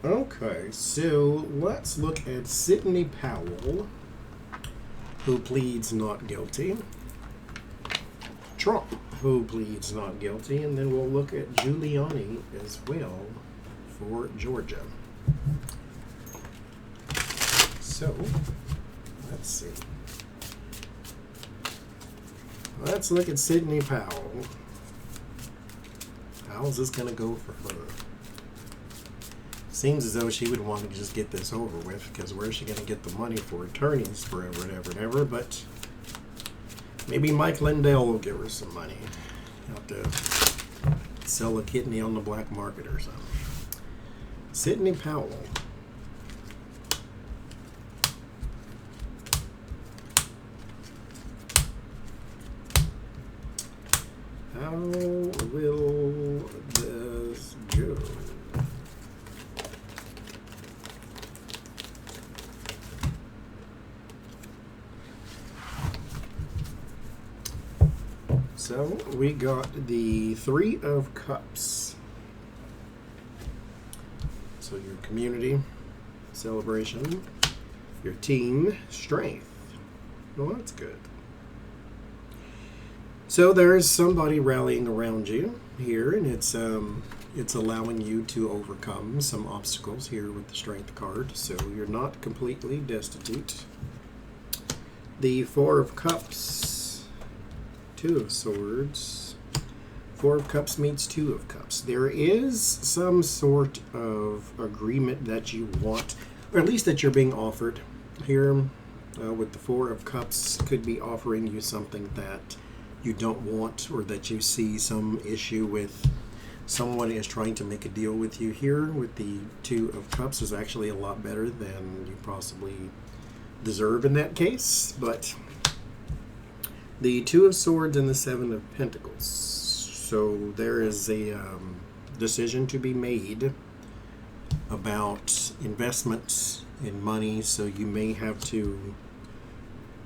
Okay, so let's look at Sidney Powell, who pleads not guilty. Trump, who pleads not guilty. And then we'll look at Giuliani as well for Georgia. So, let's see. Let's look at Sidney Powell. How's this going to go for her? Seems as though she would want to just get this over with, because where's she going to get the money for attorneys forever and ever and ever? But maybe Mike Lindell will give her some money. Have to sell a kidney on the black market or something. Sidney Powell. How will this go? So we got the Three of Cups. So your community, celebration, your team, strength. Well, that's good. So there's somebody rallying around you here, and it's allowing you to overcome some obstacles here with the Strength card. So you're not completely destitute. The Four of Cups, Two of Swords. Four of Cups meets Two of Cups. There is some sort of agreement that you want, or at least that you're being offered here. With the Four of Cups, could be offering you something that you don't want, or that you see some issue with. Someone is trying to make a deal with you here. With the Two of Cups is actually a lot better than you possibly deserve in that case. But the Two of Swords and the Seven of Pentacles. So there is a decision to be made about investments in money. So you may have to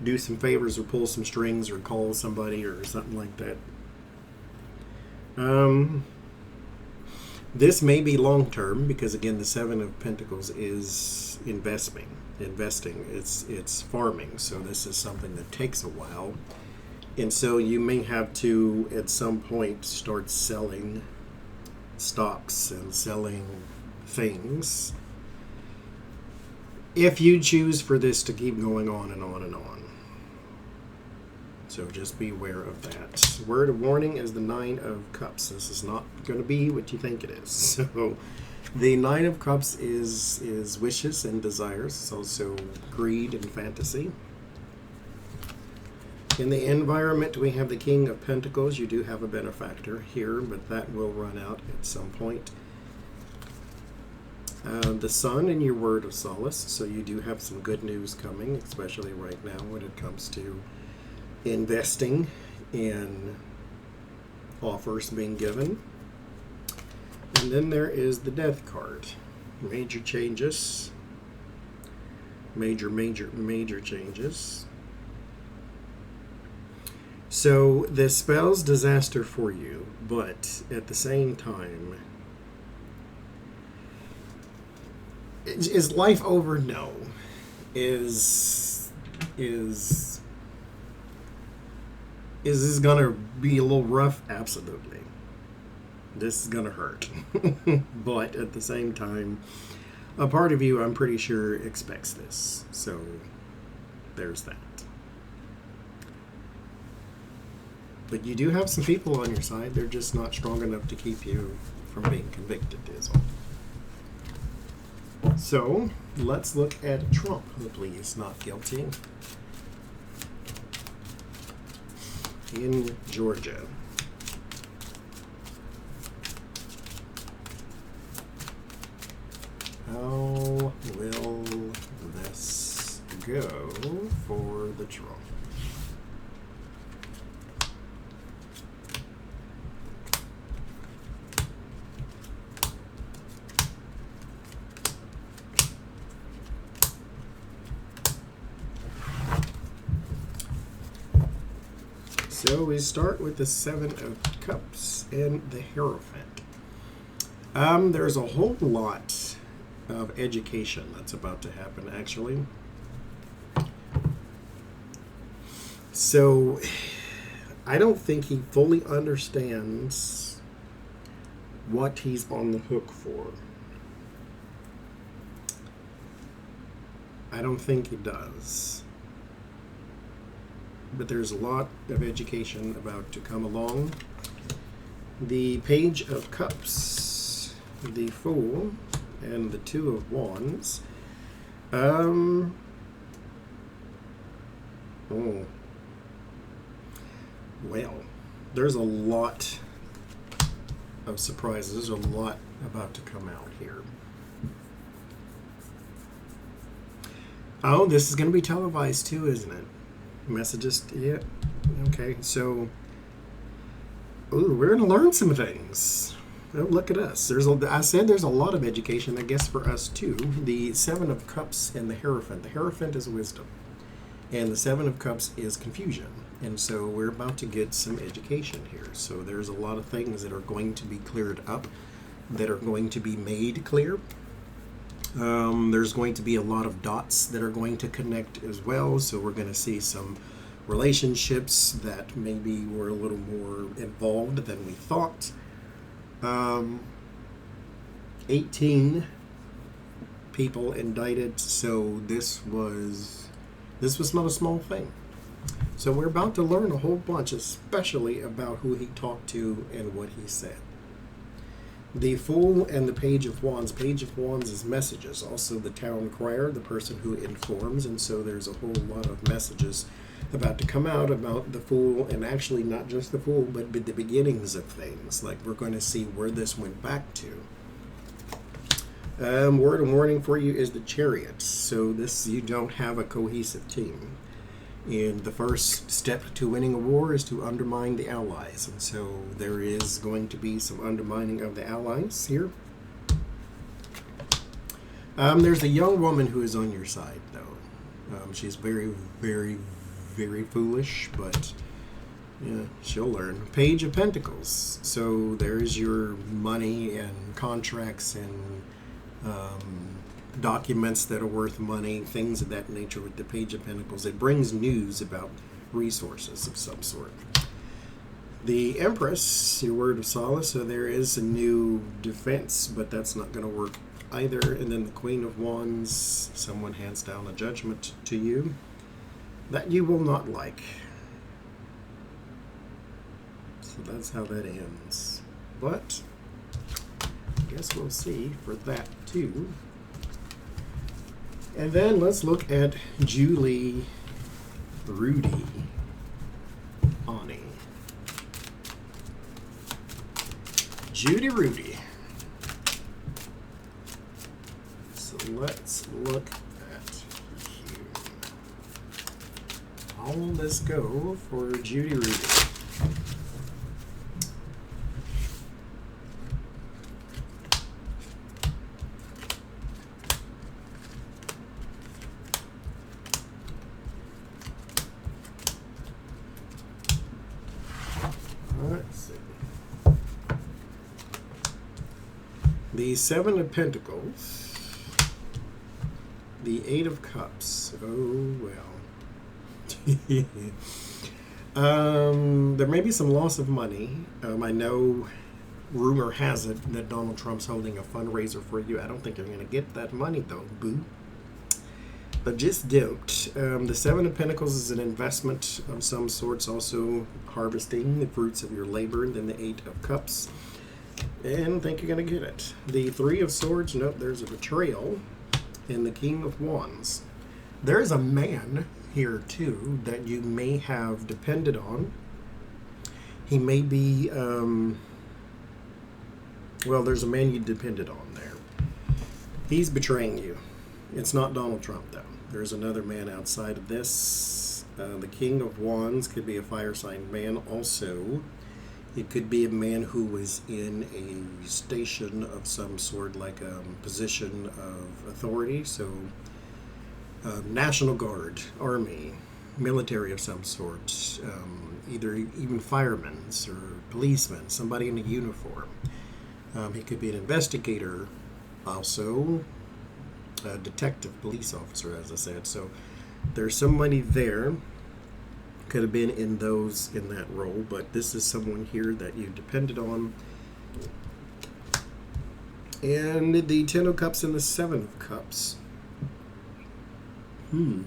do some favors or pull some strings or call somebody or something like that. This may be long term, because again the Seven of Pentacles is investing. It's farming. So this is something that takes a while, and so you may have to at some point start selling stocks and selling things if you choose for this to keep going on and on and on. So just be aware of that. Word of warning is the Nine of Cups. This is not going to be what you think it is. So the Nine of Cups is wishes and desires. It's also greed and fantasy. In the environment, we have the King of Pentacles. You do have a benefactor here, but that will run out at some point. The Sun in your word of solace. So you do have some good news coming, especially right now when it comes to investing in offers being given. And then there is the Death card. Major changes. Major changes. So this spells disaster for you, but at the same time, is life over? No. Is this going to be a little rough? Absolutely. This is going to hurt. But at the same time, a part of you, I'm pretty sure, expects this. So there's that. But you do have some people on your side. They're just not strong enough to keep you from being convicted, is all. So let's look at Trump, who pleads not guilty. In Georgia. How will this go for the Trump? So we start with the Seven of Cups and the Hierophant. There's a whole lot of education that's about to happen, actually. So I don't think he fully understands what he's on the hook for. I don't think he does. But there's a lot of education about to come along. The Page of Cups, the Fool, and the Two of Wands. Oh. Well, there's a lot of surprises, a lot about to come out here. Oh, this is going to be televised too, isn't it? Messages, yeah. Okay, so, ooh, we're going to learn some things. Oh, look at us. I said there's a lot of education, I guess, for us too. The Seven of Cups and the Hierophant. The Hierophant is wisdom, and the Seven of Cups is confusion. And so we're about to get some education here. So there's a lot of things that are going to be cleared up, that are going to be made clear. There's going to be a lot of dots that are going to connect as well. So we're going to see some relationships that maybe were a little more involved than we thought. 18 people indicted. So this was not a small thing. So we're about to learn a whole bunch, especially about who he talked to and what he said. The Fool and the Page of Wands. Page of Wands is messages. Also the Town Crier, the person who informs. And so there's a whole lot of messages about to come out about the Fool, and actually not just the Fool, but the beginnings of things. Like we're going to see where this went back to. Word of warning for you is the Chariot. So this, you don't have a cohesive team. And the first step to winning a war is to undermine the allies. And so there is going to be some undermining of the allies here. There's a young woman who is on your side, though. She's very, very, very foolish, but yeah, she'll learn. Page of Pentacles. So there's your money and contracts and documents that are worth money, things of that nature with the Page of Pentacles. It brings news about resources of some sort. The Empress, your word of solace, so there is a new defense, but that's not going to work either. And then the Queen of Wands, someone hands down a judgment to you that you will not like. So that's how that ends. But I guess we'll see for that too. And then let's look at Julie, Rudy, Ani. Judy, Rudy. So let's look at here. How will this go for Judy, Rudy? The Seven of Pentacles, the Eight of Cups. Oh well. There may be some loss of money. I know, rumor has it that Donald Trump's holding a fundraiser for you. I don't think you're going to get that money though, boo. But just don't. The Seven of Pentacles is an investment of some sorts, also harvesting the fruits of your labor. And then the Eight of Cups. And I think you're going to get it. The Three of Swords, nope, there's a betrayal. And the King of Wands. There's a man here, too, that you may have depended on. He may be, well, there's a man you depended on there. He's betraying you. It's not Donald Trump, though. There's another man outside of this. The King of Wands could be a fire sign man also. It could be a man who was in a station of some sort, like a position of authority. So, National Guard, Army, military of some sort, either even firemen or policemen, somebody in a uniform. He could be an investigator also. detective, police officer, as I said. So there's somebody there. Could have been in that role, but this is someone here that you depended on. And the 10 of Cups and the 7 of Cups. I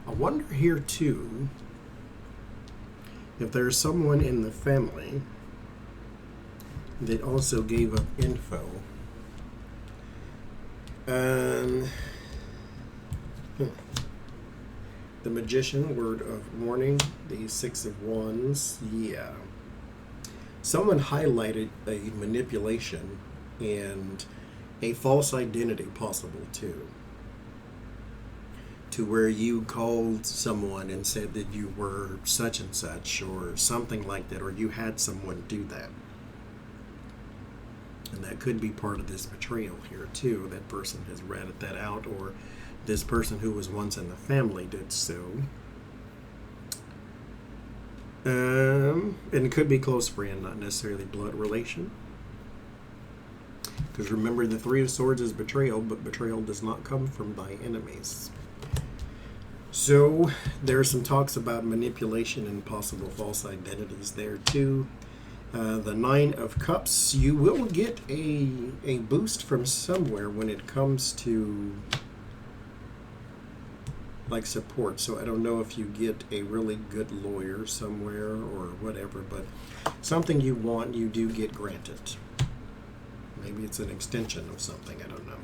wonder here too if there's someone in the family that also gave up info. The Magician, word of warning, the 6 of Wands, yeah. Someone highlighted a manipulation and a false identity possible too. To where you called someone and said that you were such and such or something like that, or you had someone do that. And that could be part of this betrayal here too. That person has ratted that out, or this person who was once in the family did so. And it could be close friend, not necessarily blood relation. Because remember, the 3 of Swords is betrayal, but betrayal does not come from thy enemies. So there are some talks about manipulation and possible false identities there too. The 9 of Cups, you will get a boost from somewhere when it comes to like support. So I don't know if you get a really good lawyer somewhere or whatever, but something you want, you do get granted. Maybe it's an extension of something, I don't know.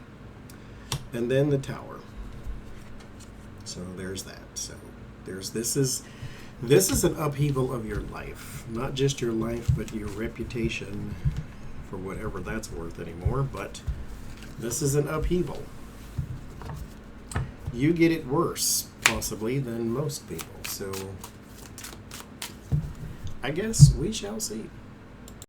And then the Tower. So there's that. So this is an upheaval of your life. Not just your life, but your reputation, for whatever that's worth anymore. But this is an upheaval. You get it worse, possibly, than most people. So I guess we shall see.